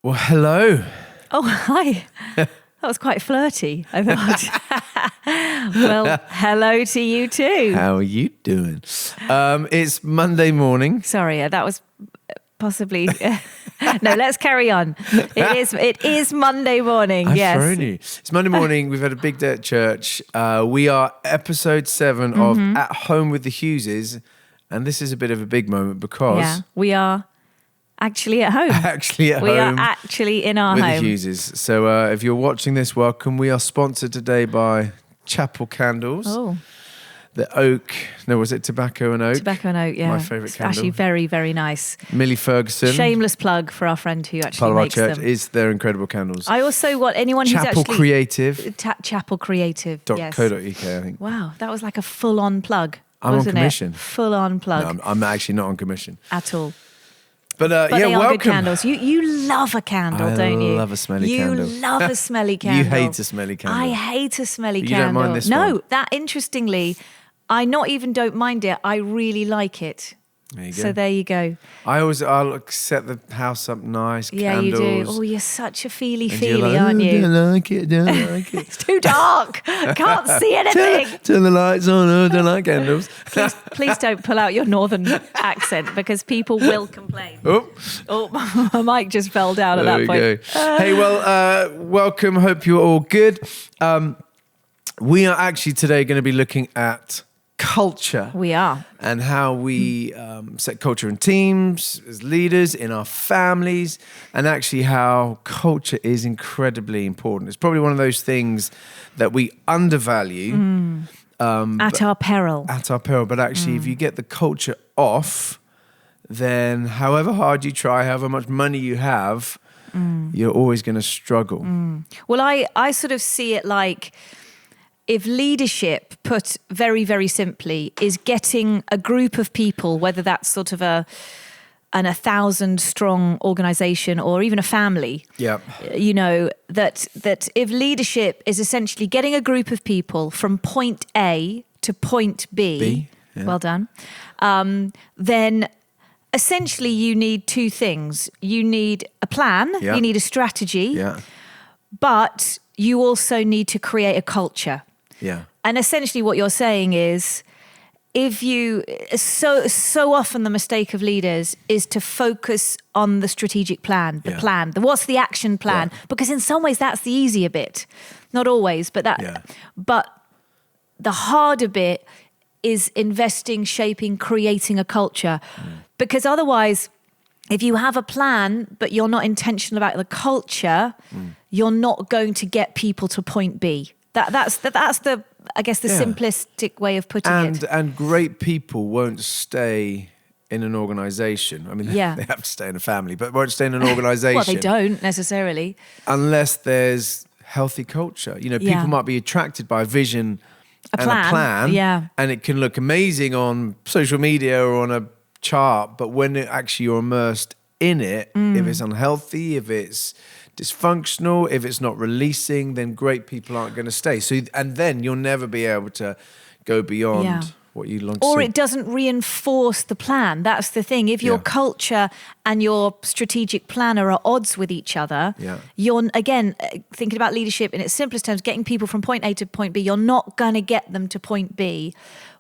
Well, hello. Oh, hi. That was quite flirty, I thought. Well, hello to you too. How are you doing? It's Monday morning. Sorry, that was possibly... No, let's carry on. It is Monday morning, I've yes. thrown you. It's Monday morning. We've had a big day at church. We are episode 7 of At Home with the Hugheses. And this is a bit of a big moment because... Yeah, we are actually at home. We are actually in our with home. the Hugheses. So if you're watching this, welcome. We are sponsored today by Chapel Candles. Oh, The oak, no, was it tobacco and oak? tobacco and oak, yeah. My favourite It's candle. actually very, very nice. Millie Ferguson. Shameless plug for our friend who actually Part of our makes church them. is their incredible candles. I also want anyone who's Chapel actually... Creative. Chapel Creative, yes. .co.uk, I think. Wow, that was like a full-on plug, I'm on wasn't commission. it? Full-on plug. No, I'm actually not on commission. At all. But But yeah, they are welcome. good candles. You love a candle, don't you? I love a smelly candle. You love a smelly candle. You hate a smelly candle. I hate a smelly You candle. don't mind this no, one? that interestingly, I not even don't mind it. I really like it. There you So go. there you go. I'll set the house up nice, Yeah, candles. you do. Oh, you're such a and you're feely, like, aren't you? Don't like it, don't like it. It's too dark. Can't see anything. Turn the lights on, oh, don't like candles. Please don't pull out your northern accent because people will complain. Oh, Oh, my mic just fell down at there that we point. go. Hey, well, welcome. Hope you're all good. We are actually today going to be looking at culture. We are. And how we set culture in teams, as leaders, in our families, and actually how culture is incredibly important. It's probably one of those things that we undervalue. At our peril. At our peril. But actually, if you get the culture off, then however hard you try, however much money you have, you're always going to struggle. Well, I sort of see it like if leadership, put very, very simply, is getting a group of people, whether that's sort of an 1,000-strong organization or even a family, Yeah. you know, that if leadership is essentially getting a group of people from point A to point B, yeah. well done, then essentially you need two things. You need a plan, Yeah. you need a strategy, Yeah. but you also need to create a culture. Yeah. And essentially what you're saying is, if you, so often the mistake of leaders is to focus on the strategic plan, the Yeah. plan, what's the action plan? Yeah. Because in some ways that's the easier bit. Not always, but Yeah. but the harder bit is investing, shaping, creating a culture. Because otherwise, if you have a plan, but you're not intentional about the culture, you're not going to get people to point B. That's the I guess the Yeah. simplistic way of putting it. And great people won't stay in an organisation. I mean, Yeah. they have to stay in a family, but won't stay in an organisation. Well, they don't necessarily. Unless there's healthy culture. You know, people Yeah. might be attracted by a vision A and a plan. yeah. And it can look amazing on social media or on a chart, but when you're immersed in it, if it's unhealthy, if it's dysfunctional, if it's not releasing, then great people aren't going to stay. So, and then you'll never be able to go beyond Yeah. what you long to Or see. it doesn't reinforce the plan. That's the thing. If your Yeah. culture and your strategic plan are at odds with each other, Yeah. you're, again, thinking about leadership in its simplest terms, getting people from point A to point B, you're not going to get them to point B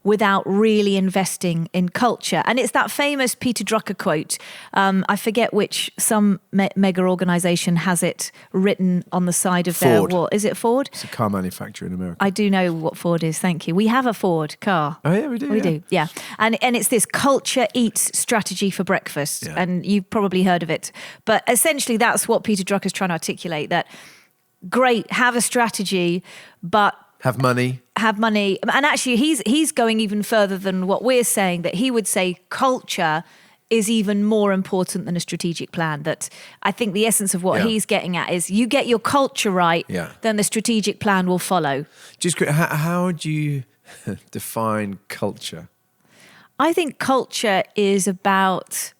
without really investing in culture. And it's that famous Peter Drucker quote. I forget which, some mega organization has it written on the side of their Ford. wall. Is it Ford? It's a car manufacturer in America. I do know what Ford is, thank you. We have a Ford car. Oh, yeah, we do. We yeah. do, yeah. And it's this culture eats strategy for breakfast. Yeah. And you've probably heard of it. But essentially that's what Peter Drucker's trying to articulate, that great, have a strategy, but Have money. have money. And actually he's going even further than what we're saying, that he would say culture is even more important than a strategic plan. That I think the essence of what Yeah. he's getting at is you get your culture right, Yeah. then the strategic plan will follow. Just quick, how would you define culture? I think culture is about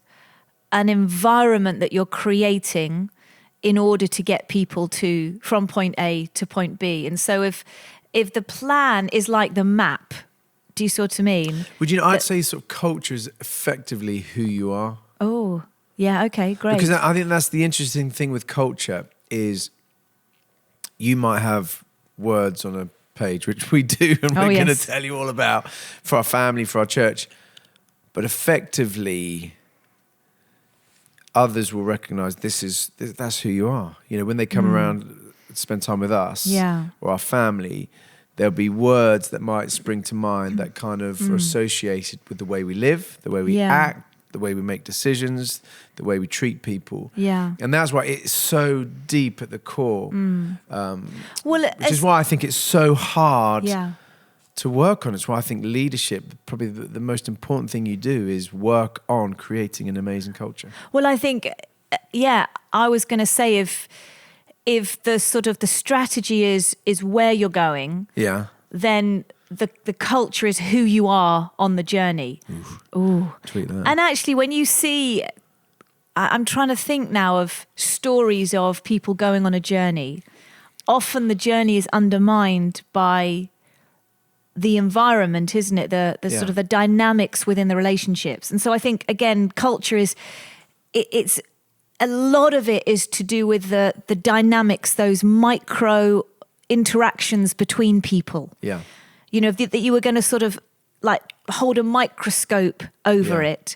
an environment that you're creating in order to get people from point A to point B. And so if the plan is like the map, do you see what I mean? Would you know, I'd say sort of culture is effectively who you are. Oh, Yeah, okay, great. Because I think that's the interesting thing with culture is you might have words on a page, which we do, and we're going to tell you all about for our family, for our church. But effectively, others will recognize that's who you are. You know, when they come around, spend time with us or our family, there'll be words that might spring to mind that kind of are associated with the way we live, the way we act, the way we make decisions, the way we treat people. Yeah. And that's why it's so deep at the core. Which is why I think it's so hard to work on. It's why I think leadership, probably the most important thing you do is work on creating an amazing culture. Well, I think, I was going to say if the sort of the strategy is where you're going, then the culture is who you are on the journey. Ooh. Tweet that. And actually, when you see, I'm trying to think now of stories of people going on a journey. Often the journey is undermined by the environment, isn't it? The sort of the dynamics within the relationships. And so I think, again, culture is, it's a lot of it is to do with the dynamics, those micro interactions between people. Yeah. You know, that you were going to sort of like hold a microscope over it.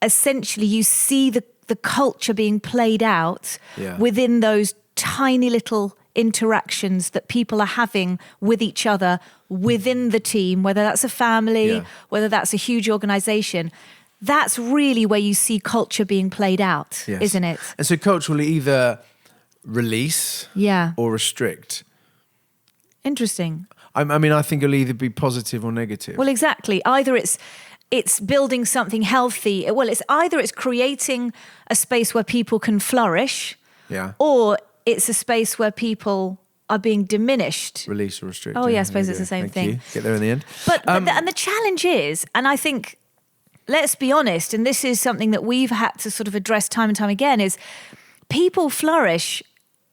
Essentially, you see the culture being played out within those tiny little interactions that people are having with each other within the team, whether that's a family, whether that's a huge organization. That's really where you see culture being played out, isn't it? And so culture will either release or restrict. Interesting. I mean, I think it'll either be positive or negative. Well, exactly. Either it's building something healthy. Well, it's creating a space where people can flourish. Yeah. Or it's a space where people are being diminished. Release or restrict. Oh, yeah, I suppose it's the same thing. You. Get there in the end. But the challenge is, and I think, let's be honest, and this is something that we've had to sort of address time and time again, is people flourish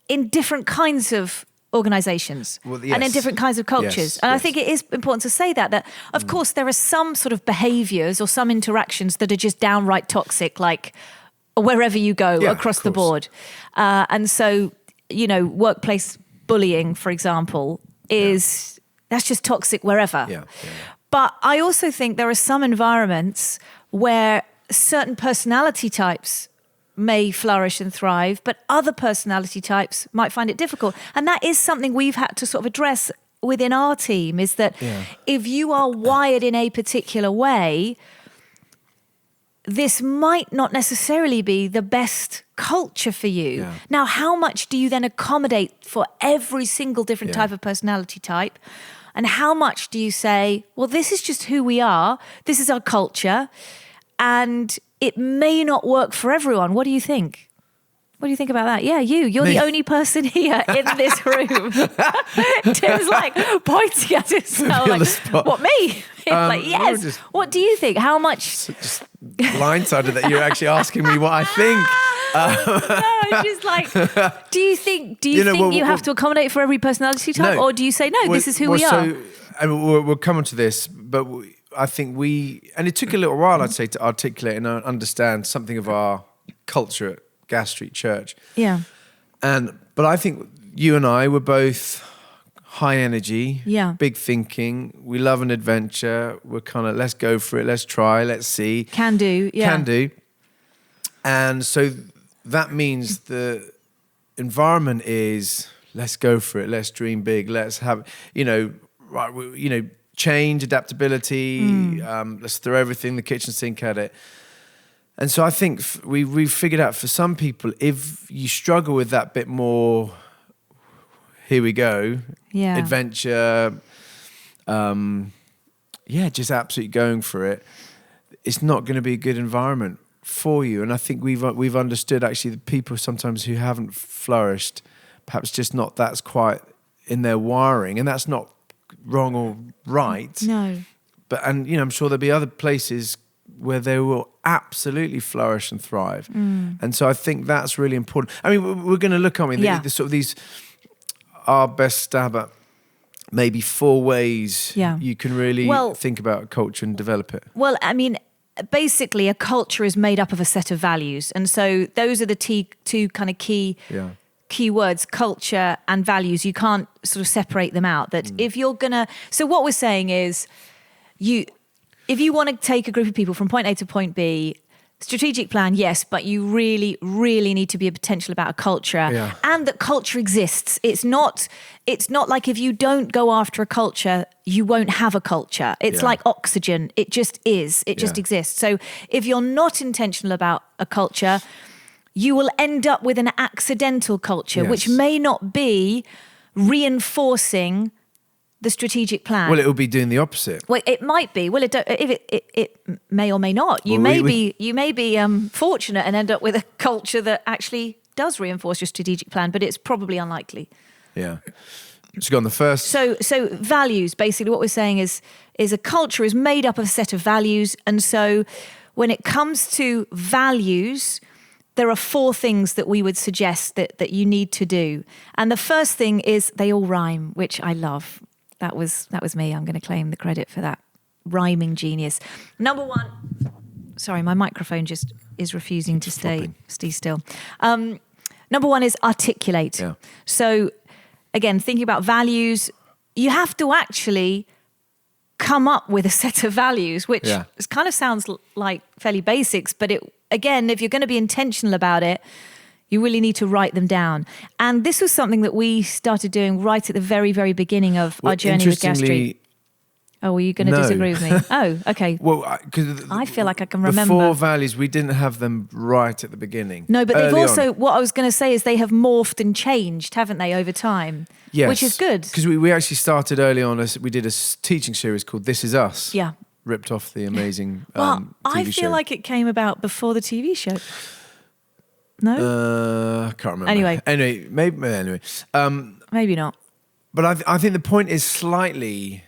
in different kinds of organizations and in different kinds of cultures. And I think it is important to say that of course there are some sort of behaviors or some interactions that are just downright toxic, like wherever you go across the board. And so, you know, workplace bullying, for example, that's just toxic wherever. But I also think there are some environments where certain personality types may flourish and thrive, but other personality types might find it difficult. And that is something we've had to sort of address within our team, is that if you are wired in a particular way, this might not necessarily be the best culture for you. Now, how much do you then accommodate for every single different type of personality type? And how much do you say, well, this is just who we are, this is our culture, and it may not work for everyone. What do you think? What do you think about that? Yeah, you're the only person here in this room. Tim's like pointing at himself like, what, me? Like, yes. What do you think? How much? Just blindsided that you're actually asking me what I think. No, just like, do you think you have to accommodate for every personality type? Or do you say, no, this is who we are? And we'll come on to this, but I think and it took a little while, I'd say, to articulate and understand something of our culture at Gas Street Church. Yeah. But I think you and I were both high energy, big thinking. We love an adventure. We're kind of, let's go for it. Let's try. Let's see. Can do. Yeah. Can do. And so that means the environment is, let's go for it. Let's dream big. Let's have, change, adaptability. Let's throw everything, the kitchen sink at it. And so I think we've figured out for some people, if you struggle with that bit more, here we go, adventure, just absolutely going for it, it's not going to be a good environment for you. And I think we've understood actually the people sometimes who haven't flourished, perhaps just not that's quite in their wiring, and that's not wrong or right. No. But I'm sure there'll be other places where they will absolutely flourish and thrive. And so I think that's really important. I mean, we're going to look, aren't we? The sort of these, our best stab at maybe 4 ways you can really think about culture and develop it. Well, I mean, basically a culture is made up of a set of values. And so those are the two kind of key words, culture and values. You can't sort of separate them out. That if you're so what we're saying is if you want to take a group of people from point A to point B, strategic plan, yes, but you really, really need to be potential about a culture and that culture exists. It's not like if you don't go after a culture, you won't have a culture. It's like oxygen. It just is. It just exists. So if you're not intentional about a culture, you will end up with an accidental culture, which may not be reinforcing the strategic plan. Well, it will be doing the opposite. Well, it might be. Well, it may or may not. You may be fortunate and end up with a culture that actually does reinforce your strategic plan, but it's probably unlikely. Yeah. So go on the first. So values. Basically, what we're saying is a culture is made up of a set of values, and so when it comes to values, there are 4 things that we would suggest that you need to do. And the first thing is they all rhyme, which I love. That was me. I'm going to claim the credit for that rhyming genius. Number 1. Sorry, my microphone just is refusing to stay still. Number 1 is articulate. Yeah. So again, thinking about values, you have to actually come up with a set of values, which kind of sounds like fairly basics, but again, if you're going to be intentional about it, you really need to write them down. And this was something that we started doing right at the very, very beginning of our journey with Gastry. Oh, were you going to disagree with me? Oh, okay. Well, I feel like I can remember. The 4 values, we didn't have them right at the beginning. No, but they've also, what I was going to say is they have morphed and changed, haven't they, over time? Yes. Which is good. Because we actually started early on, we did a teaching series called This Is Us. Yeah. Ripped off the amazing well, TV I feel show. like it came about before the TV show. No? I can't remember. Anyway. Maybe not. But I think the point is slightly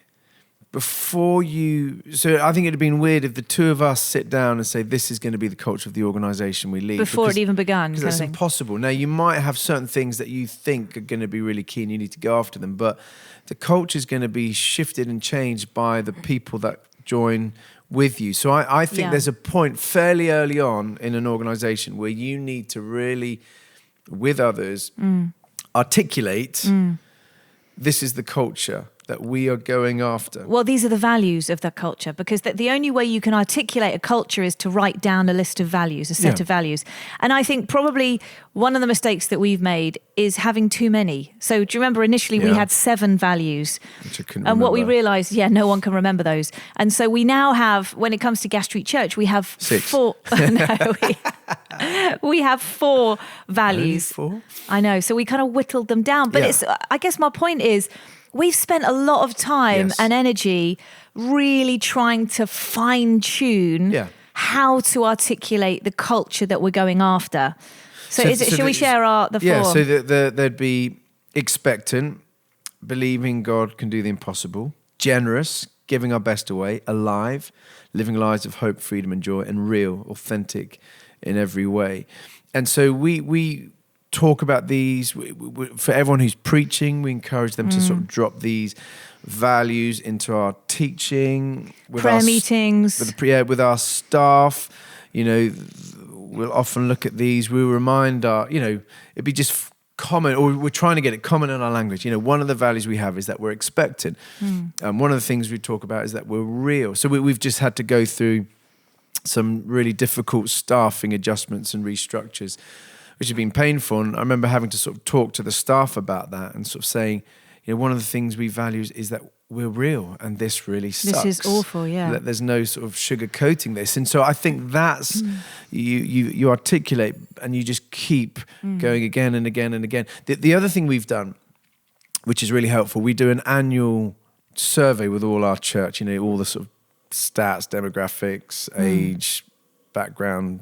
before you... So I think it'd have been weird if the 2 of us sit down and say, this is going to be the culture of the organisation we lead. Before it even began. Because that's impossible. Now, you might have certain things that you think are going to be really key and you need to go after them, but the culture is going to be shifted and changed by the people that join with you. So I think there's a point fairly early on in an organisation where you need to really, with others, articulate this is the culture that we are going after. Well, these are the values of that culture, because the only way you can articulate a culture is to write down a list of values, a set of values. And I think probably one of the mistakes that we've made is having too many. So do you remember initially we had 7 values? Which I couldn't remember. What we realised, no one can remember those. And so we now have, when it comes to Gastry Church, we have 6. 4. We have 4 values. Only 4? I know. So we kind of whittled them down. But I guess my point is, we've spent a lot of time and energy really trying to fine-tune how to articulate the culture that we're going after. So shall we share the 4? Yeah, so there'd be expectant, believing God can do the impossible, generous, giving our best away, alive, living lives of hope, freedom and joy, and real, authentic in every way. And so we talk about these for everyone who's preaching. We encourage them to sort of drop these values into our teaching, with prayer meetings, with our staff. We'll often look at these. We'll remind it'd be just common, or we're trying to get it common in our language. One of the values we have is that we're expectant. One of the things we talk about is that we're real. So we've just had to go through some really difficult staffing adjustments and restructures, which have been painful. And I remember having to sort of talk to the staff about that and sort of saying, one of the things we value is that we're real, and this really sucks. This is awful, That there's no sort of sugarcoating this. And so I think that's, you articulate and you just keep going again and again and again. The other thing we've done, which is really helpful, we do an annual survey with all our church, all the sort of stats, demographics, age, background,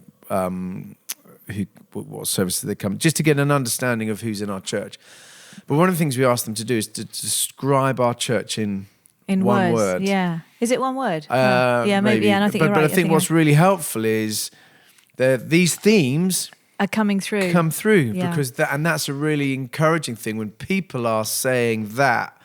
what services they come, just to get an understanding of who's in our church. But one of the things we ask them to do is to describe our church in one word. Yeah. Is it one word? Maybe. Yeah, and I think you're right. But I think what's really helpful is these themes are coming through. Because and that's a really encouraging thing when people are saying that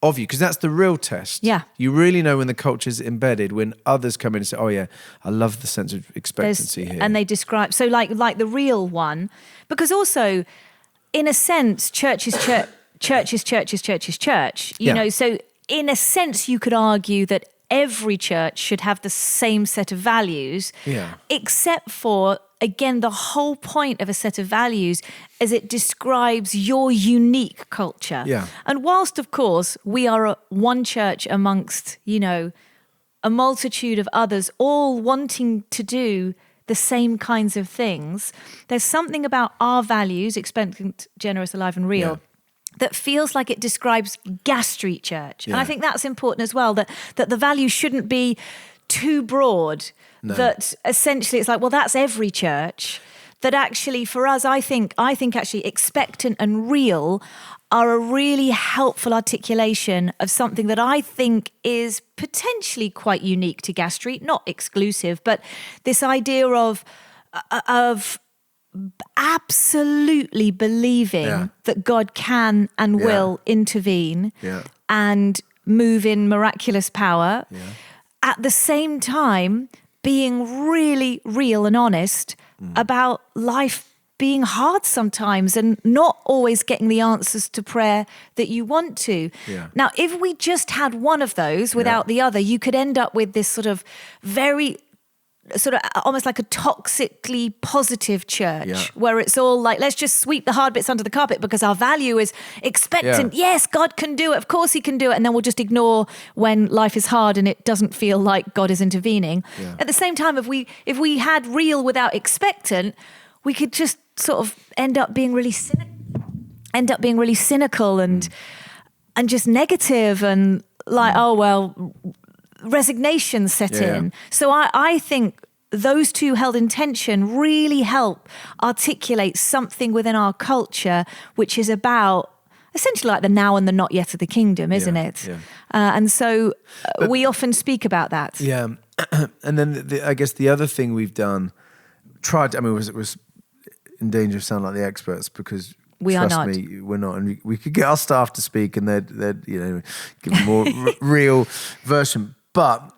of you, because that's the real test. Yeah. You really know when the culture's embedded, when others come in and say, oh yeah, I love the sense of expectancy here. And they describe, so like the real one, because also, in a sense, church is church. Church is church is church is church. You know, so in a sense, you could argue that every church should have the same set of values, except for, again, the whole point of a set of values is it describes your unique culture. Yeah. And whilst, of course, we are one church amongst, you know, a multitude of others all wanting to do the same kinds of things, there's something about our values, expectant, generous, alive and real, that feels like it describes Gas Street Church. And I think that's important as well, that the value shouldn't be too broad, that essentially it's like, well, that's every church. That actually for us, I think actually expectant and real are a really helpful articulation of something that I think is potentially quite unique to Gas Street, not exclusive, but this idea of absolutely believing that God can and will intervene and move in miraculous power. At the same time, being really real and honest about life being hard sometimes and not always getting the answers to prayer that you want to. Now, if we just had one of those without the other, you could end up with this sort of very sort of almost like a toxically positive church where it's all like, let's just sweep the hard bits under the carpet because our value is expectant. Yes, God can do it. Of course he can do it. And then we'll just ignore when life is hard and it doesn't feel like God is intervening. At the same time, if we had real without expectant, we could just sort of end up being really cynical and just negative and like, oh, well, resignation set in. So I think those two held in tension really help articulate something within our culture, which is about essentially like the now and the not yet of the kingdom, isn't it? And so we often speak about that. Yeah. And then I guess the other thing we've done, was in danger of sounding like the experts because we are not. Trust me, we're not. And we could get our staff to speak and they'd give a more real version. But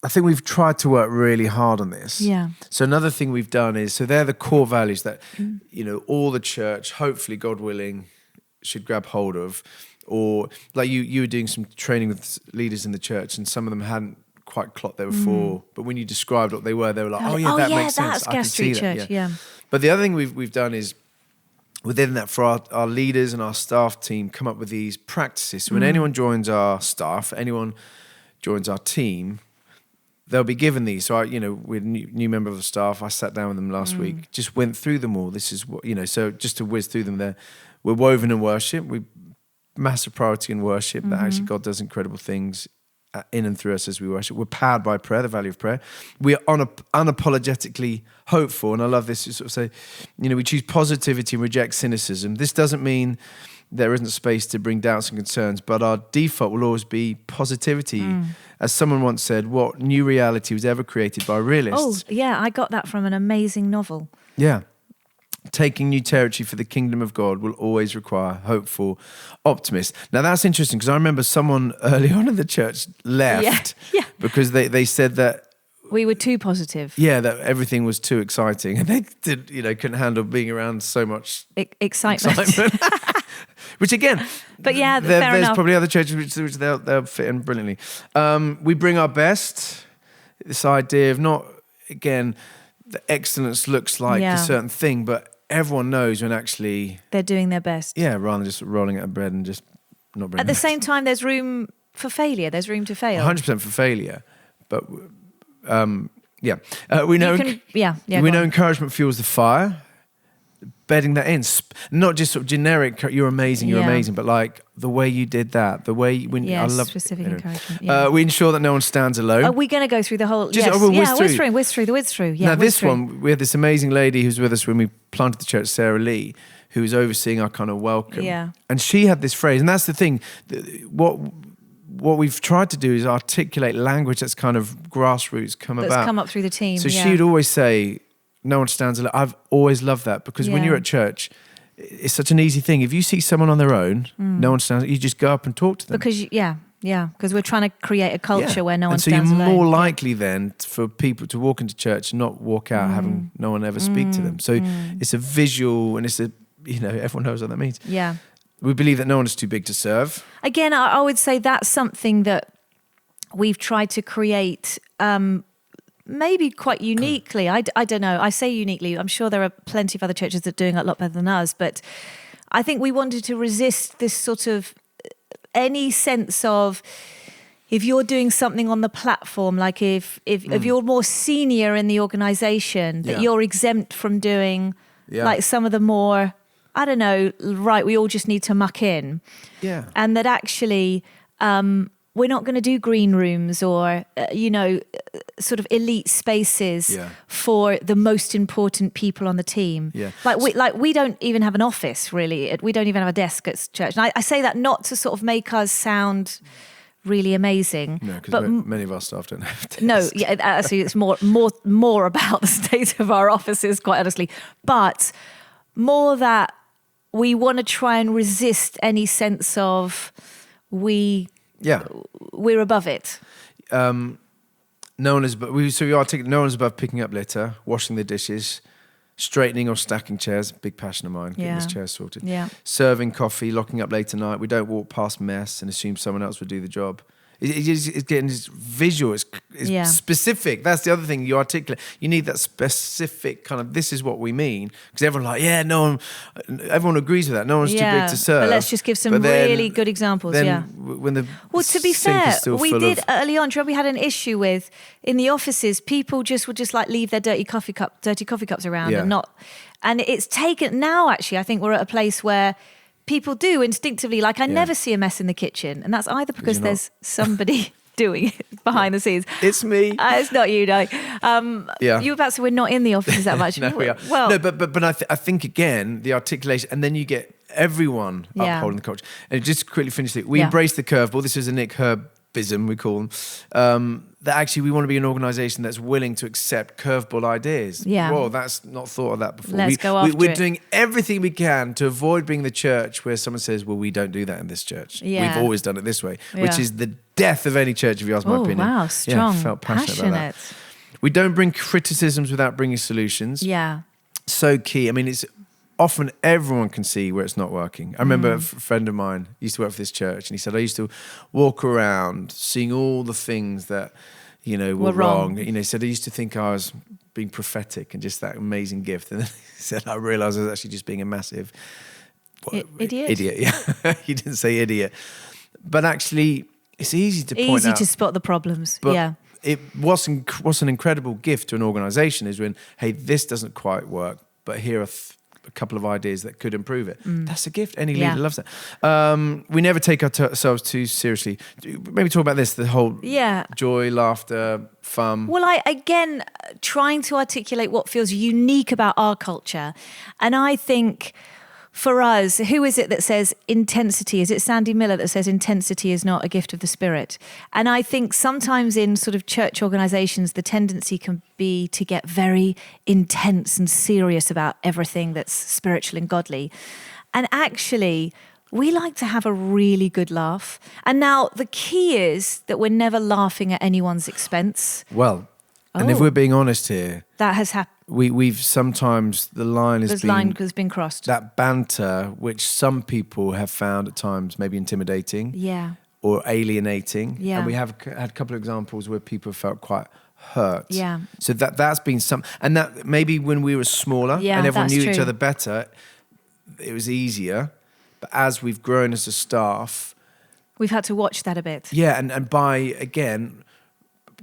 I think we've tried to work really hard on this. Yeah. So another thing we've done is, so they're the core values that, all the church, hopefully, God willing, should grab hold of. Or like you were doing some training with leaders in the church and some of them hadn't quite clocked they were for. But when you described what they were like, that makes sense. That's Gas Street Church, yeah. But the other thing we've done is, within that, for our leaders and our staff team, come up with these practices. So when anyone joins our staff, anyone joins our team, they'll be given these. So we're a new member of the staff. I sat down with them last week, just went through them all. This is what, so just to whiz through them there. We're woven in worship. We massive priority in worship, that actually God does incredible things in and through us as we worship. We're powered by prayer, the value of prayer. We are unapologetically hopeful. And I love this, you sort of say, we choose positivity and reject cynicism. This doesn't mean there isn't space to bring doubts and concerns, but our default will always be positivity. As someone once said, what new reality was ever created by realists? Oh, yeah, I got that from an amazing novel. Yeah. Taking new territory for the kingdom of God will always require hopeful optimists. Now that's interesting because I remember someone early on in the church left because they said that we were too positive. Yeah, that everything was too exciting and they couldn't handle being around so much excitement. Which again, but yeah, there's enough. Probably other churches which they'll fit in brilliantly. We bring our best. This idea of not, again, the excellence looks like a certain thing, but everyone knows when actually they're doing their best. Yeah, rather than just rolling out of bed and just not bringing. At the same time, there's room for failure. There's room to fail. 100% for failure, but we know. We know encouragement fuels the fire. Bedding that in, not just sort of generic. You're amazing, but like the way you did that, the way I love specific encouragement. Yeah. We ensure that no one stands alone. Are we going to go through the whole? Whiz through. Yeah. Now this one, we had this amazing lady who's with us when we planted the church, Sarah Lee, who was overseeing our kind of welcome. Yeah. And she had this phrase, and that's the thing. What we've tried to do is articulate language that's kind of grassroots that's come up through the team. So she'd always say, no one stands alone. I've always loved that because when you're at church, it's such an easy thing. If you see someone on their own, no one stands, you just go up and talk to them. Because, because we're trying to create a culture where no one and so stands you're alone. more likely then for people to walk into church and not walk out having no one ever speak to them. So it's a visual, and it's a, everyone knows what that means. Yeah. We believe that no one is too big to serve. Again, I would say that's something that we've tried to create maybe quite uniquely. I don't know. I say uniquely. I'm sure there are plenty of other churches that are doing it a lot better than us. But I think we wanted to resist this sort of any sense of, if you're doing something on the platform, like if you're more senior in the organisation, that you're exempt from doing like some of the more, I don't know, right, we all just need to muck in. Yeah. And that actually we're not going to do green rooms or, sort of elite spaces for the most important people on the team. Yeah. Like we don't even have an office, really. We don't even have a desk at church. And I say that not to sort of make us sound really amazing. No, because many of our staff don't have desks. No, actually it's more about the state of our offices, quite honestly. But more that we want to try and resist any sense of we're above it. No one is, but we articulate, no one is above picking up litter, washing the dishes, straightening or stacking chairs, big passion of mine, getting this chair sorted. Yeah. Serving coffee, locking up late at night. We don't walk past mess and assume someone else would do the job. It's getting this visual, it's specific. That's the other thing you articulate. You need that specific kind of, this is what we mean. Because everyone's like, everyone agrees with that. No one's too big to serve. But let's just give some really good examples, When the to be sink fair, is still we full did of, early on, we had an issue with, in the offices, people would just like leave their dirty coffee cups around and it's taken, now actually I think we're at a place where people do instinctively, like I never see a mess in the kitchen, and that's either because there's somebody doing it behind the scenes. It's me. It's not you, no. You about to say we're not in the offices that much. No, we are. Well, no, but I think again the articulation, and then you get everyone upholding the culture. And just quickly finish it. We embrace the curveball. This is a Nick Herbism, we call them. That actually we want to be an organisation that's willing to accept curveball ideas. Yeah. Whoa, that's not thought of that before. Let's go after we're it. doing everything we can to avoid being the church where someone says, well, we don't do that in this church. Yeah. We've always done it this way, which is the death of any church, if you ask my opinion. Wow, strong, Yeah, felt passionate about that. We don't bring criticisms without bringing solutions. Yeah. So key. I mean, it's often everyone can see where it's not working. I remember a friend of mine used to work for this church, and he said, I used to walk around seeing all the things that, were wrong. He said, I used to think I was being prophetic and just that amazing gift. And then he said, I realised I was actually just being a massitive idiot. Idiot, yeah. He didn't say idiot. But actually, it's easy to point out. Easy to spot the problems, but what's an incredible gift to an organisation is when, hey, this doesn't quite work, but here are a couple of ideas that could improve it. That's a gift. Any leader loves that. We never take ourselves too seriously. Maybe talk about this, the whole joy, laughter, fun. Well, again, trying to articulate what feels unique about our culture. And I think for us, who is it that says intensity? Is it Sandy Miller that says intensity is not a gift of the Spirit? And I think sometimes in sort of church organisations, the tendency can be to get very intense and serious about everything that's spiritual and godly. And actually, we like to have a really good laugh. And now the key is that we're never laughing at anyone's expense. Well, and if we're being honest here, that has happened. We've sometimes the line has been crossed. That banter, which some people have found at times maybe intimidating, or alienating, and we have had a couple of examples where people have felt quite hurt. Yeah. So that's been and that maybe when we were smaller and everyone knew each other better, it was easier. But as we've grown as a staff, we've had to watch that a bit. Yeah, and by again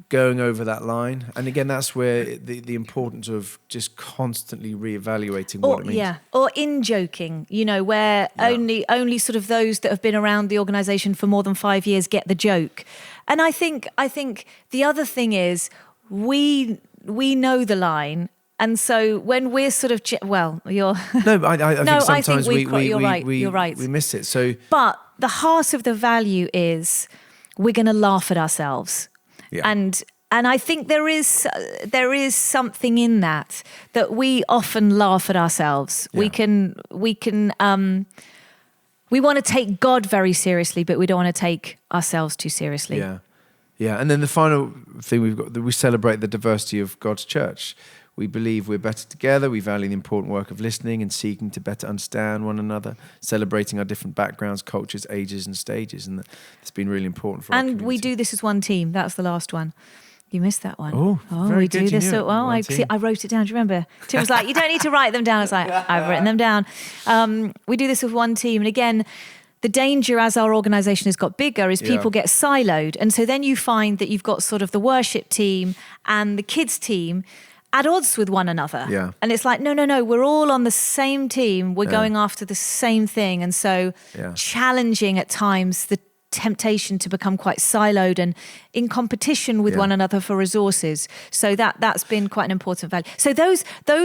going over that line, and again that's where the importance of just constantly reevaluating what it means. Or in joking, where only sort of those that have been around the organisation for more than 5 years get the joke. And I think the other thing is we know the line. And so when we're sort of you're no, I think sometimes you're right. We miss it. So, but the heart of the value is we're going to laugh at ourselves. Yeah. And And I think there is something in that we often laugh at ourselves. Yeah. We want to take God very seriously, but we don't want to take ourselves too seriously. Yeah. Yeah. And then the final thing we've got, we celebrate the diversity of God's church. We believe we're better together. We value the important work of listening and seeking to better understand one another, celebrating our different backgrounds, cultures, ages, and stages. And it's been really important for our community. And we do this as one team. That's the last one. You missed that one. Oh, very we good. do You this. knew it. Well, I wrote it down. Do you remember? Tim was like, "You don't need to write them down." I was like, "I've written them down." We do this with one team, and again, the danger as our organisation has got bigger is people get siloed, and so then you find that you've got sort of the worship team and the kids team at odds with one another. Yeah. And it's like, no, we're all on the same team. We're going after the same thing, and so challenging at times the temptation to become quite siloed and in competition with one another for resources. So that's been quite an important value. So those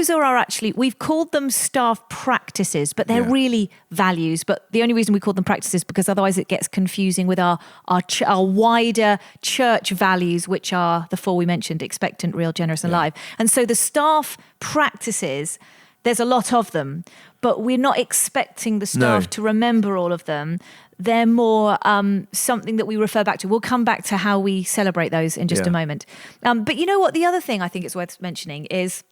are our we've called them staff practices, but they're really values. But the only reason we call them practices because otherwise it gets confusing with our wider church values, which are the 4 we mentioned: expectant, real, generous, and live. And so the staff practices, there's a lot of them, but we're not expecting the staff to remember all of them. They're more something that we refer back to. We'll come back to how we celebrate those in just a moment. But you know what? The other thing I think it's worth mentioning is,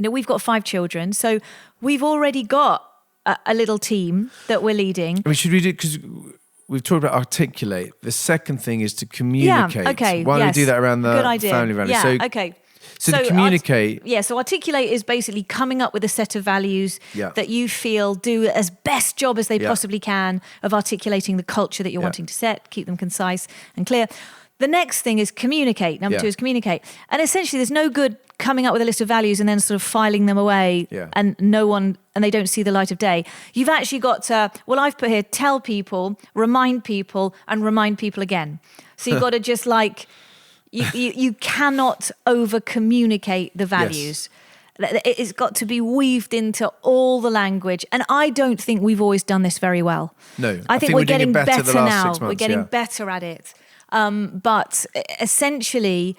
we've got 5 children. So we've already got a little team that we're leading. I mean, should we do, because we've talked about articulate. The second thing is to communicate. Yeah, okay. Why don't we do that around the Good idea. family values? Yeah, okay. So to communicate. So articulate is basically coming up with a set of values that you feel do as best job as they possibly can of articulating the culture that you're wanting to set, keep them concise and clear. The next thing is communicate. Number 2 is communicate. And essentially there's no good coming up with a list of values and then sort of filing them away and they don't see the light of day. You've actually got to, I've put here, tell people, remind people, and remind people again. So you've got to just like... You cannot over-communicate the values. Yes. It's got to be weaved into all the language. And I don't think we've always done this very well. No, I think we're getting better the last now. 6 months, we're getting better at it. But essentially,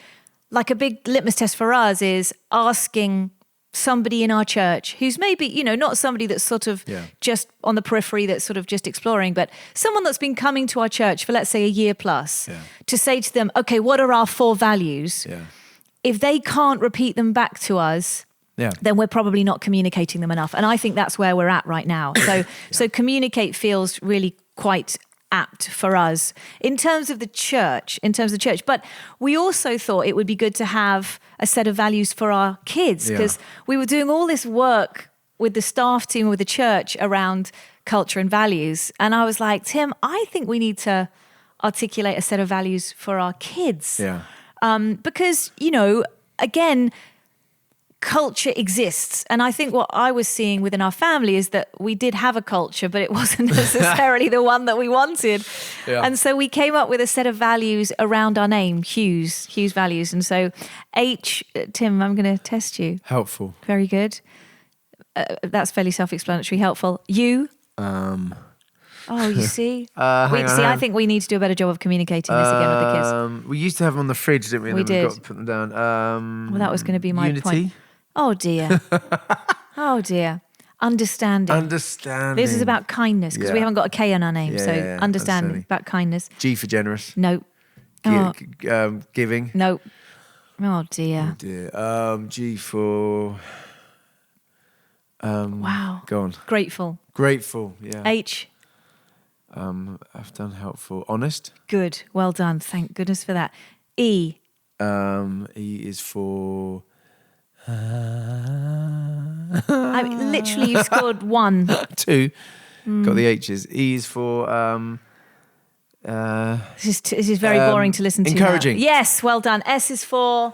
like a big litmus test for us is asking somebody in our church who's maybe, not somebody that's sort of just on the periphery, that's sort of just exploring, but someone that's been coming to our church for, let's say, a year plus, to say to them, okay, what are our 4 values? If they can't repeat them back to us, then we're probably not communicating them enough. And I think that's where we're at right now. So communicate feels really quite apt for us in terms of the church, But we also thought it would be good to have a set of values for our kids, because we were doing all this work with the staff team, with the church around culture and values. And I was like, Tim, I think we need to articulate a set of values for our kids. Because, again, culture exists. And I think what I was seeing within our family is that we did have a culture, but it wasn't necessarily the one that we wanted. And so we came up with a set of values around our name, Hughes values. And so H, Tim, I'm going to test you. Helpful. Very good. That's fairly self-explanatory. Helpful. You? Oh, you see? I think we need to do a better job of communicating this again with the kids. We used to have them on the fridge, didn't we? And We then did. Got to put them down. Well, that was going to be my unity. point. Oh, dear. Oh, dear. Understanding. This is about kindness, because we haven't got a K in our name. Understanding, about kindness. G for generous. No. Giving. No. Oh, dear. G for... Wow. Go on. Grateful. Yeah. H. I've done helpful. Honest. Good. Well done. Thank goodness for that. E. E is for... I mean, literally, you scored 1. 2. Got the H's. E is for... This is very boring to listen to. Encouraging. Now. Yes, well done. S is for...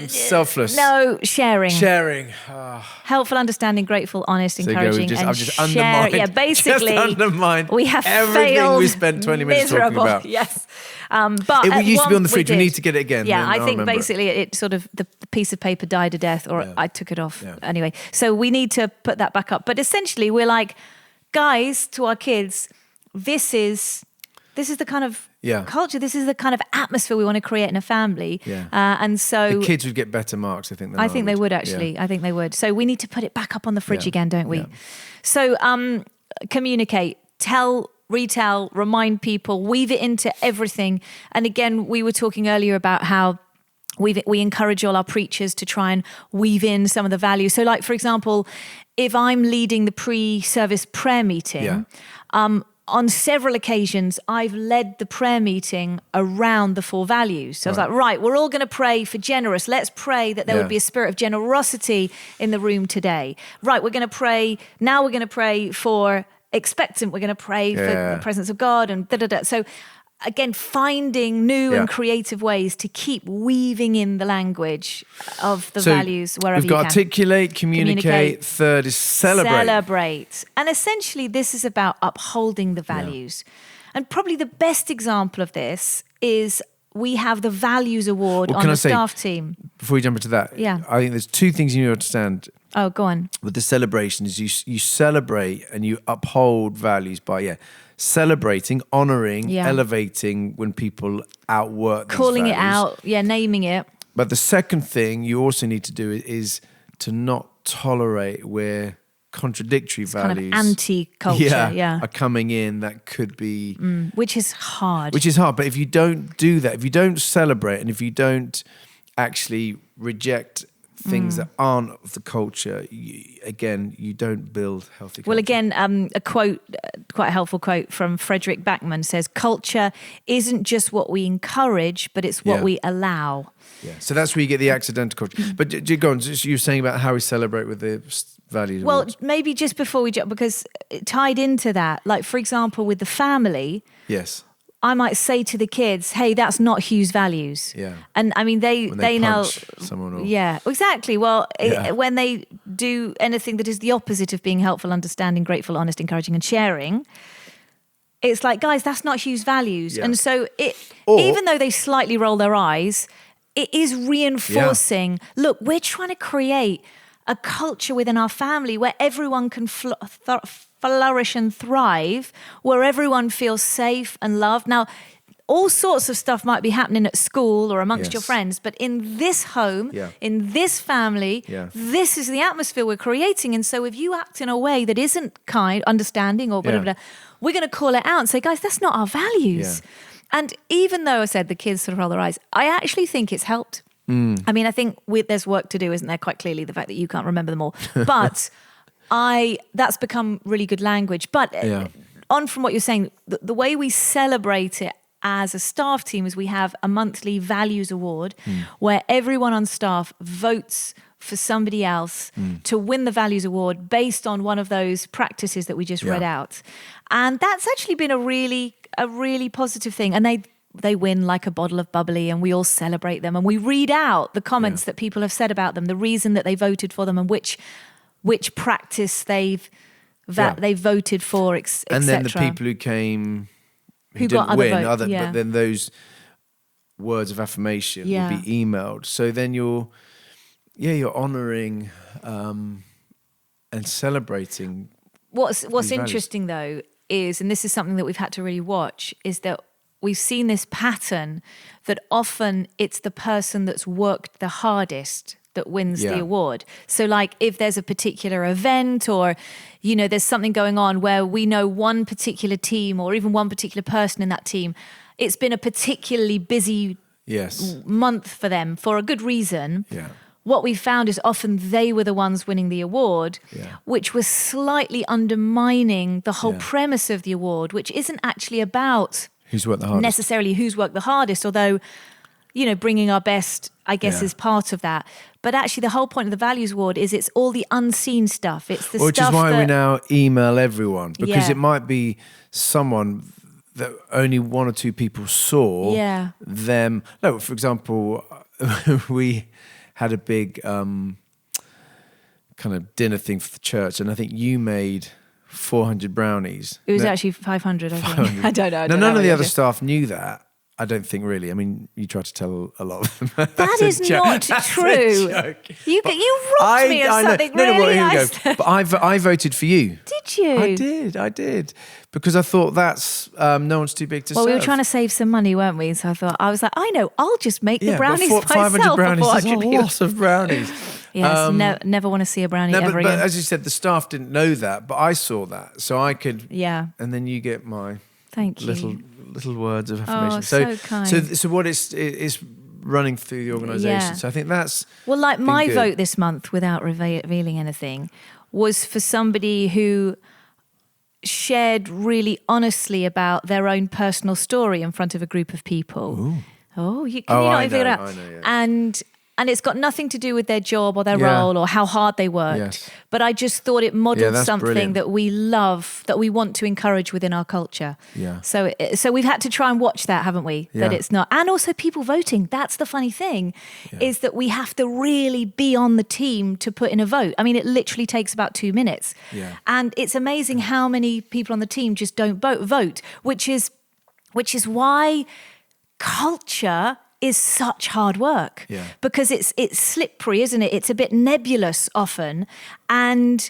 selfless. No, sharing. Oh. Helpful, understanding, grateful, honest, encouraging, and I've just share. undermined. Yeah, basically, just undermined we have everything failed. we spent 20 minutes talking miserable. about. Yes, but it used to be on the fridge. We did. need to get it again. Yeah, I think remember basically it sort of the piece of paper died a death, or I took it off anyway. So we need to put that back up. But essentially, we're like, guys, to our kids, this is This is the kind of Yeah. culture. This is the kind of atmosphere we want to create in a family. Yeah. And so The kids would get better marks, I think. Than I think they would Yeah. actually. I think they would. So we need to put it back up on the fridge Yeah. again, don't we? Yeah. So communicate, tell, retell, remind people, weave it into everything. And again, we were talking earlier about how we encourage all our preachers to try and weave in some of the values. So like, for example, if I'm leading the pre-service prayer meeting, on several occasions, I've led the prayer meeting around the 4 values. So I was like, right, we're all going to pray for generous. Let's pray that there would be a spirit of generosity in the room today. Right, we're going to pray. Now we're going to pray for expectant. We're going to pray for the presence of God and da-da-da. So again, finding new and creative ways to keep weaving in the language of the values wherever you can. We've got articulate, communicate. Third is celebrate. Celebrate. And essentially, this is about upholding the values. And probably the best example of this is we have the Values Award on the staff team. Before we jump into that, I think there's 2 things you need to understand. Oh, go on. With the celebration is you celebrate and you uphold values by, celebrating, honouring, elevating when people outwork these calling values. it out, naming it. But the second thing you also need to do is to not tolerate where contradictory values, kind of anti-culture, are coming in that could be... which is hard. But if you don't do that, if you don't celebrate and if you don't actually reject things that aren't of the culture, you don't build healthy culture. Well, again, a quote, quite a helpful quote from Frederick Backman says, culture isn't just what we encourage, but it's what we allow. Yeah, so that's where you get the accidental culture. But go on, so you were saying about how we celebrate with the values. Well, awards. maybe just before we jump, because it tied into that, like, for example, with the family... Yes. I might say to the kids, hey, that's not Hughes' values. Yeah. And I mean, they now... someone or... Yeah, exactly. Well, when they do anything that is the opposite of being helpful, understanding, grateful, honest, encouraging and sharing, it's like, guys, that's not Hughes' values. Yeah. And so even though they slightly roll their eyes, it is reinforcing, look, we're trying to create a culture within our family where everyone can flourish and thrive, where everyone feels safe and loved. Now, all sorts of stuff might be happening at school or amongst your friends, but in this home, in this family, this is the atmosphere we're creating. And so if you act in a way that isn't kind, understanding or whatever, we're going to call it out and say, guys, that's not our values. Yeah. And even though I said the kids sort of roll their eyes, I actually think it's helped. I mean, I think there's work to do, isn't there? Quite clearly, the fact that you can't remember them all. But that's become really good language. But on from what you're saying, the way we celebrate it as a staff team is we have a monthly values award where everyone on staff votes for somebody else to win the values award based on one of those practices that we just read out. And that's actually been a really positive thing. And they win like a bottle of bubbly and we all celebrate them and we read out the comments that people have said about them, the reason that they voted for them and which practice they voted for, etc. And then the people who came who didn't win, but then those words of affirmation will be emailed. So then you're honouring and celebrating. What's interesting though is, and this is something that we've had to really watch, is that we've seen this pattern that often it's the person that's worked the hardest that wins the award. So like if there's a particular event or, there's something going on where we know one particular team or even one particular person in that team, it's been a particularly busy month for them for a good reason. Yeah. What we found is often they were the ones winning the award, which was slightly undermining the whole premise of the award, which isn't actually about who's worked the hardest. Necessarily who's worked the hardest, although, bringing our best, I guess, is part of that. But actually the whole point of the Values Award is it's all the unseen stuff. It's the which stuff is why we now email everyone, because it might be someone that only one or two people saw them. No, for example, we had a big kind of dinner thing for the church, and I think you made 400 brownies. It was actually 500, I think. I don't know. None of the other staff knew that. I don't think really. I mean, you try to tell a lot of them. That is not true. You robbed me of something really nice. But I voted for you. Did you? I did. Because I thought that's no one's too big to serve. Well, we were trying to save some money, weren't we? So I was like, I know, I'll just make the brownies but 500 brownies is a myself. lot of brownies. Yes, never want to see a brownie ever again. But as you said, the staff didn't know that, but I saw that. So I could... Yeah. And then you get my... Thank you. Little words of affirmation. So kind. So what is running through the organisation. Yeah. So I think that's well, like my good. vote this month, without revealing anything, was for somebody who shared really honestly about their own personal story in front of a group of people. Ooh. Oh, can you not figure it out? I know, yeah. And it's got nothing to do with their job or their role or how hard they worked. Yes. But I just thought it modelled something brilliant. that we love, that we want to encourage within our culture. Yeah. So we've had to try and watch that, haven't we? Yeah. That it's not. And also people voting. That's the funny thing, is that we have to really be on the team to put in a vote. I mean, it literally takes about 2 minutes. Yeah. And it's amazing how many people on the team just don't vote, which is why culture is such hard work, because it's slippery, isn't it? It's a bit nebulous often, and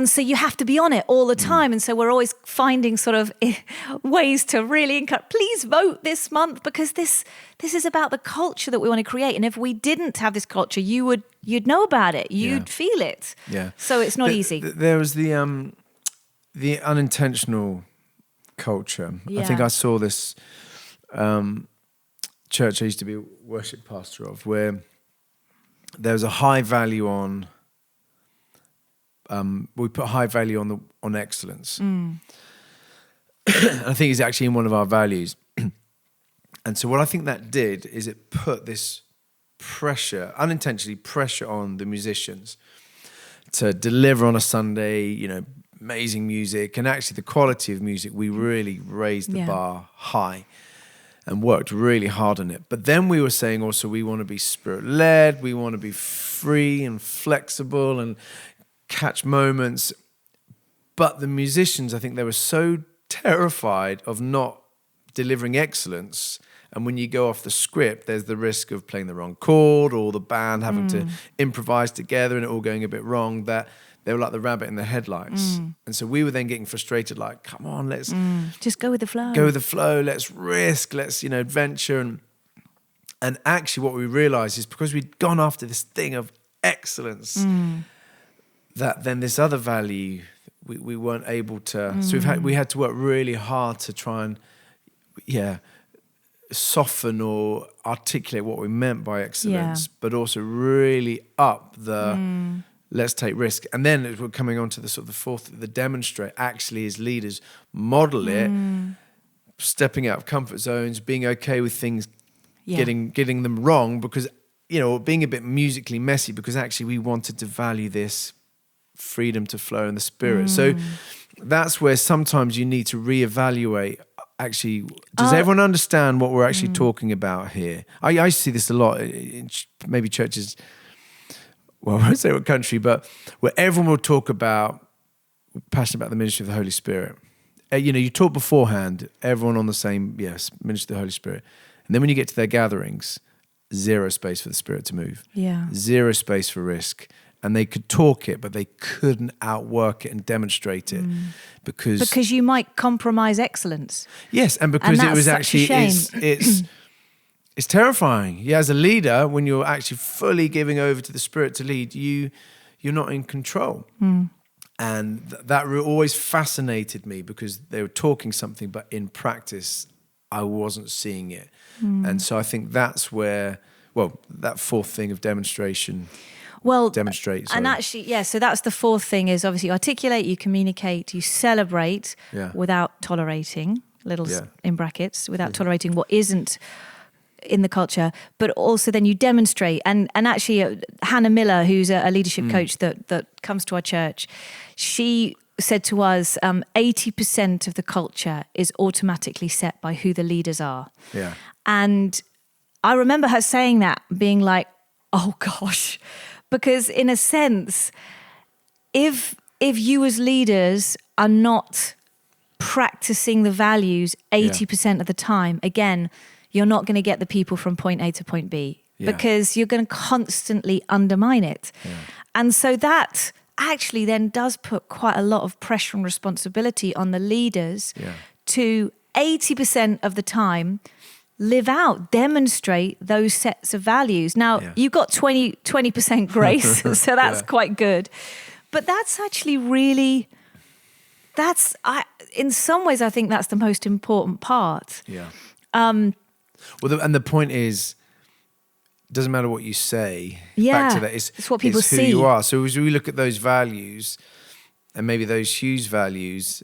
so you have to be on it all the time. And so we're always finding sort of ways to really encourage. Please vote this month, because this is about the culture that we want to create. And if we didn't have this culture, you'd know about it, you'd feel it. Yeah. So it's not easy. There was the unintentional culture. Yeah. I think I saw this. Church I used to be a worship pastor of, where there was a high value on we put high value on excellence. I think it's actually in one of our values. And so what I think that did is it put this pressure, unintentionally pressure, on the musicians to deliver on a Sunday, amazing music. And actually the quality of music, we really raised the bar high and worked really hard on it. But then we were saying also we want to be spirit-led, we want to be free and flexible and catch moments. But the musicians, I think they were so terrified of not delivering excellence. And when you go off the script, there's the risk of playing the wrong chord or the band having to improvise together and it all going a bit wrong, that they were like the rabbit in the headlights. And so we were then getting frustrated, like, come on, let's just go with the flow. Go with the flow, let's risk, let's, adventure. And actually what we realized is because we'd gone after this thing of excellence, that then this other value, we weren't able to. So we had to work really hard to try and, soften or articulate what we meant by excellence, but also really up the... let's take risk. And then we're coming on to the sort of the fourth, the demonstrate, actually as leaders, model it, stepping out of comfort zones, being okay with things, getting them wrong, because, being a bit musically messy, because actually we wanted to value this freedom to flow in the spirit. So that's where sometimes you need to reevaluate, actually, does everyone understand what we're actually talking about here? I see this a lot in maybe churches... well, I won't say what country, but where everyone will talk about, passionate about the ministry of the Holy Spirit. You talk beforehand, everyone on the same, ministry of the Holy Spirit. And then when you get to their gatherings, zero space for the Spirit to move. Yeah. Zero space for risk. And they could talk it, but they couldn't outwork it and demonstrate it because you might compromise excellence. Yes, and because it was actually, it's terrifying. Yeah, as a leader, when you're actually fully giving over to the Spirit to lead, you're not in control. And that always fascinated me, because they were talking something, but in practice, I wasn't seeing it. And so I think that's where, that fourth thing of demonstration. Demonstrate. Sorry. And actually, so that's the fourth thing, is obviously you articulate, you communicate, you celebrate without tolerating, in brackets, without tolerating what isn't in the culture, but also then you demonstrate. And actually Hannah Miller, who's a leadership coach that comes to our church, she said to us, 80% of the culture is automatically set by who the leaders are. Yeah. And I remember her saying that, being like, oh gosh, because in a sense, if you as leaders are not practicing the values 80% of the time, again, you're not going to get the people from point A to point B Yeah. because you're going to constantly undermine it. Yeah. And so that actually then does put quite a lot of pressure and responsibility on the leaders Yeah. to 80% of the time live out, demonstrate those sets of values. Now, Yeah. you've got 20% grace, so that's Yeah. quite good. But that's actually really, in some ways, I think that's the most important part. Yeah. And the point is, doesn't matter what you say. Yeah, Back to that, it's what people it's who see. you are. So as we look at those values, and maybe those Hughes values,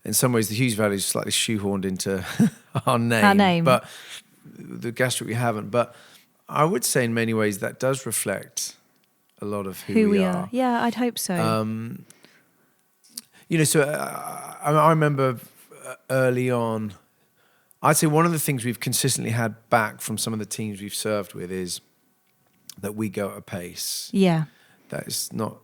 in some ways the Hughes values are slightly shoehorned into our name. But the gastric we haven't. But I would say in many ways that does reflect a lot of who we are. Yeah, I'd hope so. So I remember early on, I'd say one of the things we've consistently had back from some of the teams we've served with is that we go at a pace. Yeah. That is not,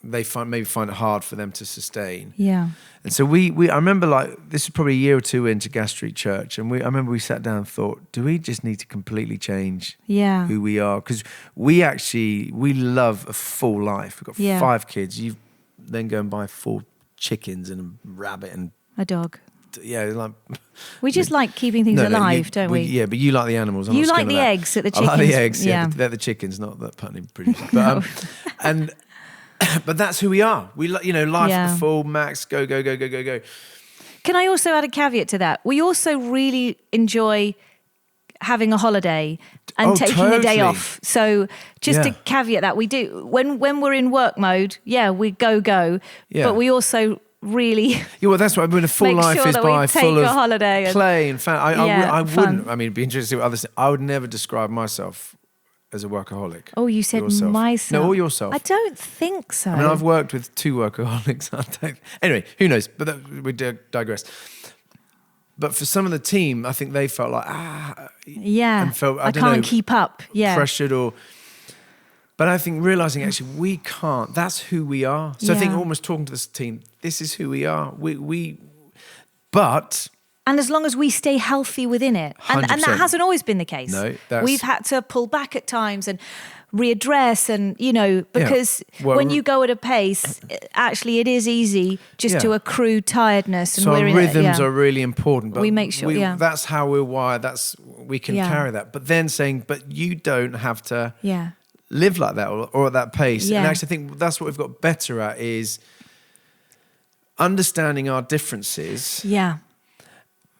they maybe find it hard for them to sustain. Yeah. And so I remember this is probably a year or two into Gas Street Church, and I remember we sat down and thought, do we just need to completely change who we are? Because we love a full life. We've got 5 kids. You then go and buy 4 chickens and a rabbit and a dog. Yeah, we just like keeping things alive, don't we? Yeah, but you like the animals. You like the eggs at the chickens. I like the eggs. Yeah, they're the chickens, not the punny producers. But but that's who we are. We life at the full, max, go. Can I also add a caveat to that? We also really enjoy having a holiday and taking a day off. So just to caveat that, we do when we're in work mode. Yeah, we go. Yeah. But we also really that's what I mean. A full life sure is by full of holiday play and fun. I wouldn't. Fun. I mean, it'd be interesting to see what others. I would never describe myself as a workaholic. Oh, you said yourself. myself. No, or yourself. I don't think so. I mean, I've worked with 2 workaholics. Anyway, who knows? But we digress. But for some of the team, I think they felt like and felt I can't keep up. Yeah, pressured or. But I think realizing actually we can't. That's who we are. So I think almost talking to this team, this is who we are. But and as long as we stay healthy within it, and that hasn't always been the case. No, we've had to pull back at times and readdress, and because when you go at a pace, actually it is easy just to accrue tiredness. And so we're our rhythms are really important. But we make sure. That's how we're wired. We can carry that. But then saying, but you don't have to. Yeah. Live like that or at that pace. And actually I think that's what we've got better at is understanding our differences. Yeah.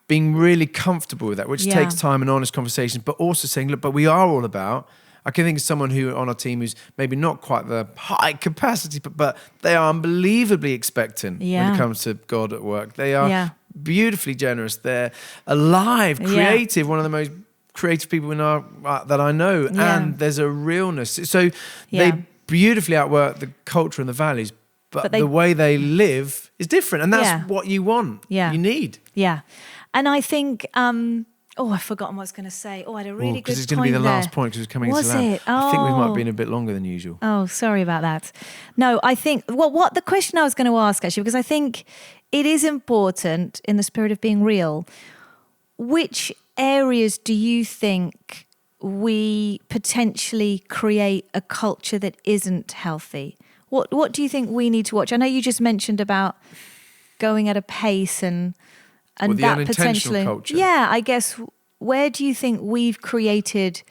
Being really comfortable with that, which takes time and honest conversations, but also saying, look, but we are all about, I can think of someone who on our team who's maybe not quite the high capacity, but they are unbelievably expectant when it comes to God at work. They are beautifully generous. They're alive, creative, one of the most creative people that I know, and there's a realness. So they beautifully outwork the culture and the values, but the way they live is different, and that's what you want. You need. Yeah, and I think. I've forgotten what I was going to say. I had a really good point because it's going to be the last point because it's coming into land. Was it? I think we might have been a bit longer than usual. Oh, sorry about that. No, I think what the question I was going to ask actually, because I think it is important in the spirit of being real. Which areas do you think we potentially create a culture that isn't healthy? What do you think we need to watch? I know you just mentioned about going at a pace and the that unintentional potentially culture. Yeah, I guess where do you think we've created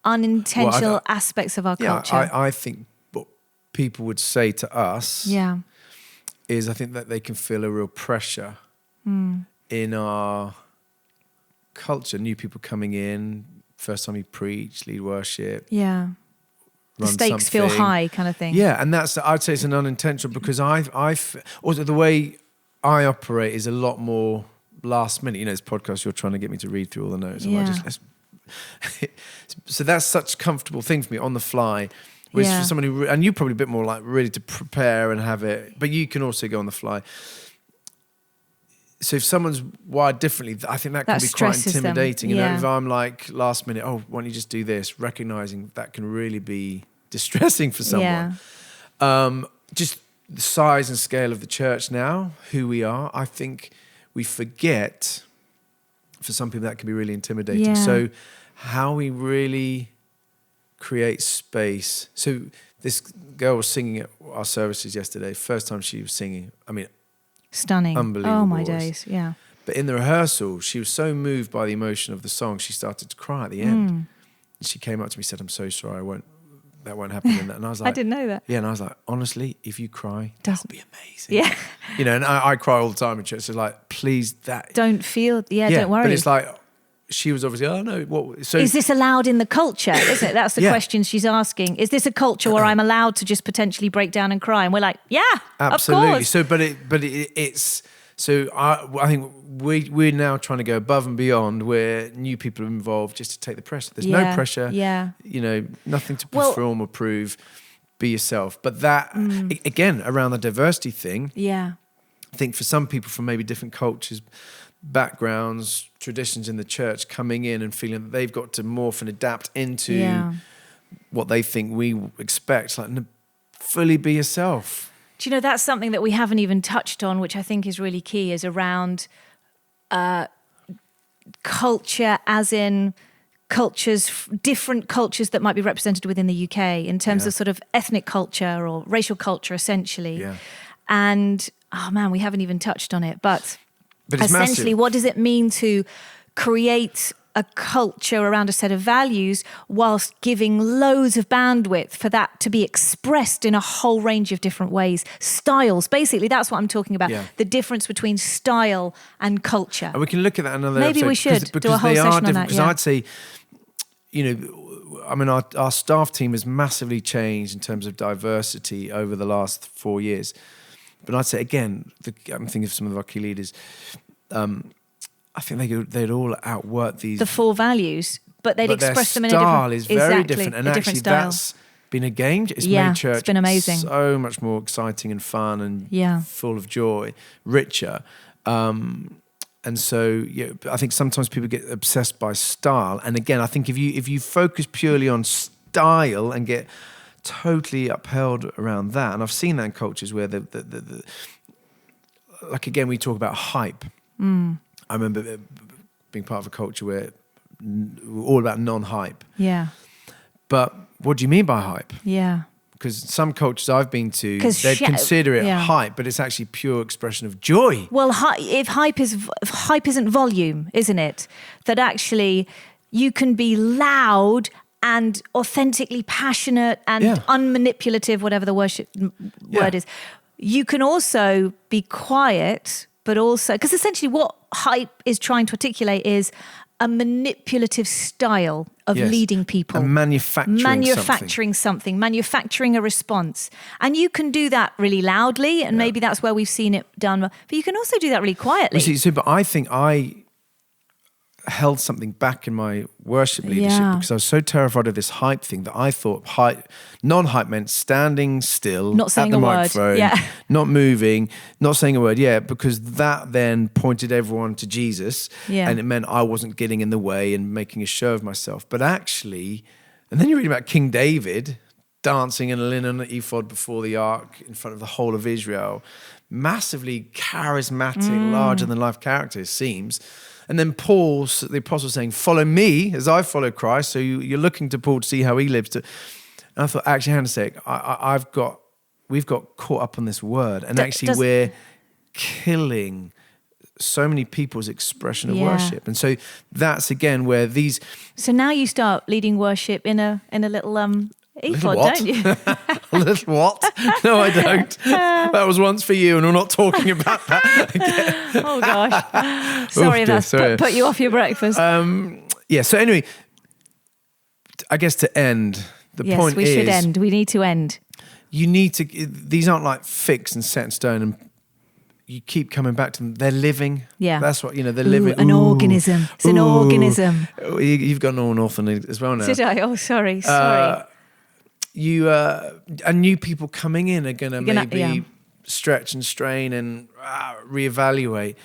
unintentional aspects of our culture? I think what people would say to us is I think that they can feel a real pressure in our culture, new people coming in, first time you preach, lead worship, the stakes feel high, kind of thing. Yeah, and I'd say it's an unintentional because also the way I operate is a lot more last minute. This podcast, you're trying to get me to read through all the notes. So that's such a comfortable thing for me on the fly. Whereas for someone who, and you're probably a bit more like ready to prepare and have it, but you can also go on the fly. So if someone's wired differently, I think that can be quite intimidating. If I'm like last minute, why don't you just do this? Recognizing that can really be distressing for someone. Just the size and scale of the church now, who we are, I think we forget for some people that can be really intimidating. Yeah. So how we really create space. So this girl was singing at our services yesterday. First time she was singing. I mean, Stunning. unbelievable Oh, my voice. days. Yeah. But in the rehearsal, she was so moved by the emotion of the song, she started to cry at the end. And she came up to me and said, "I'm so sorry, that won't happen." And I was like, I didn't know that. Yeah, and I was like, honestly, if you cry, that'll be amazing. Yeah. You know, and I cry all the time in church. So like, please, Don't worry. But it's like, she was obviously, oh no, what? So is this allowed in the culture? Is it? That's the Yeah. question she's asking. Is this a culture where I'm allowed to just potentially break down and cry? And we're like, yeah, absolutely. of course. So, it's so I think we're now trying to go above and beyond where new people are involved just to take the pressure. There's no pressure. Yeah. You know, nothing to Well- perform or prove. Be yourself. But that again, around the diversity thing. Yeah. I think for some people from maybe different cultures, backgrounds, traditions in the church, coming in and feeling that they've got to morph and adapt into what they think we expect, like, no, fully be yourself. Do you know, that's something that we haven't even touched on, which I think is really key, is around culture, as in cultures, different cultures that might be represented within the UK in terms of sort of ethnic culture or racial culture, essentially. Yeah. And, oh man, we haven't even touched on it. But But it's essentially, massive. what does it mean to create a culture around a set of values whilst giving loads of bandwidth for that to be expressed in a whole range of different ways? Styles, basically, that's what I'm talking about. Yeah. The difference between style and culture. And we can look at that another Maybe episode we should because do a whole they session are on different. that, Because yeah. I'd say, you know, I mean, our staff team has massively changed in terms of diversity over the last 4 years. But I'd say, again, I'm thinking of some of our key leaders. I think they'd all outwork these. The four values, but they'd express them in a Their different... style is very different. And a actually, different style. that's been a game. It's Yeah, made church it's been amazing. so much more exciting and fun and full of joy, richer. And so, I think sometimes people get obsessed by style. And again, I think if you focus purely on style and get totally upheld around that, and I've seen that in cultures where the like, again, we talk about hype. I remember being part of a culture where we're all about non-hype. Yeah, But what do you mean by hype? yeah. Because some cultures I've been to, 'Cause they'd consider it yeah. hype, but it's actually pure expression of joy. Well, if hype isn't volume, isn't it? That actually you can be loud and authentically passionate and unmanipulative, whatever the word is. You can also be quiet, but also, because essentially what hype is trying to articulate is a manipulative style of leading people. And manufacturing something, manufacturing a response. And you can do that really loudly, and maybe that's where we've seen it done. But you can also do that really quietly. But I think I held something back in my worship leadership because I was so terrified of this hype thing that I thought non-hype meant standing still Not saying at the a word. microphone, not moving, not saying a word, because that then pointed everyone to Jesus, and it meant I wasn't getting in the way and making a show of myself. But actually, and then you read about King David dancing in a linen ephod before the ark in front of the whole of Israel, massively charismatic, larger-than-life character, it seems. And then Paul, the apostle, saying, "Follow me as I follow Christ." So you're looking to Paul to see how he lives. And I thought, actually, hang on a sec. We've got caught up on this word, and we're killing so many people's expression of worship. And so that's again where these. So now you start leading worship in a little ephod, what? don't you? A little what? No, I don't. That was once for you, and we're not talking about that. Oh gosh, sorry if that's put you off your breakfast. So anyway, I guess to end, the point is... Yes, we should end. We need to end. You need to... These aren't like fixed and set in stone, and you keep coming back to them. They're living. Yeah. They're living. An organism. It's an organism. You've got an orphan as well now. Did I? Oh, sorry. And new people coming in are going to maybe stretch and strain and reevaluate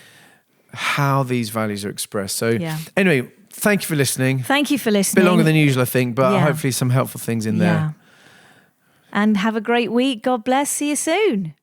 how these values are expressed. So anyway, thank you for listening. Thank you for listening. A bit longer than usual, I think, but hopefully some helpful things in there. And have a great week. God bless. See you soon.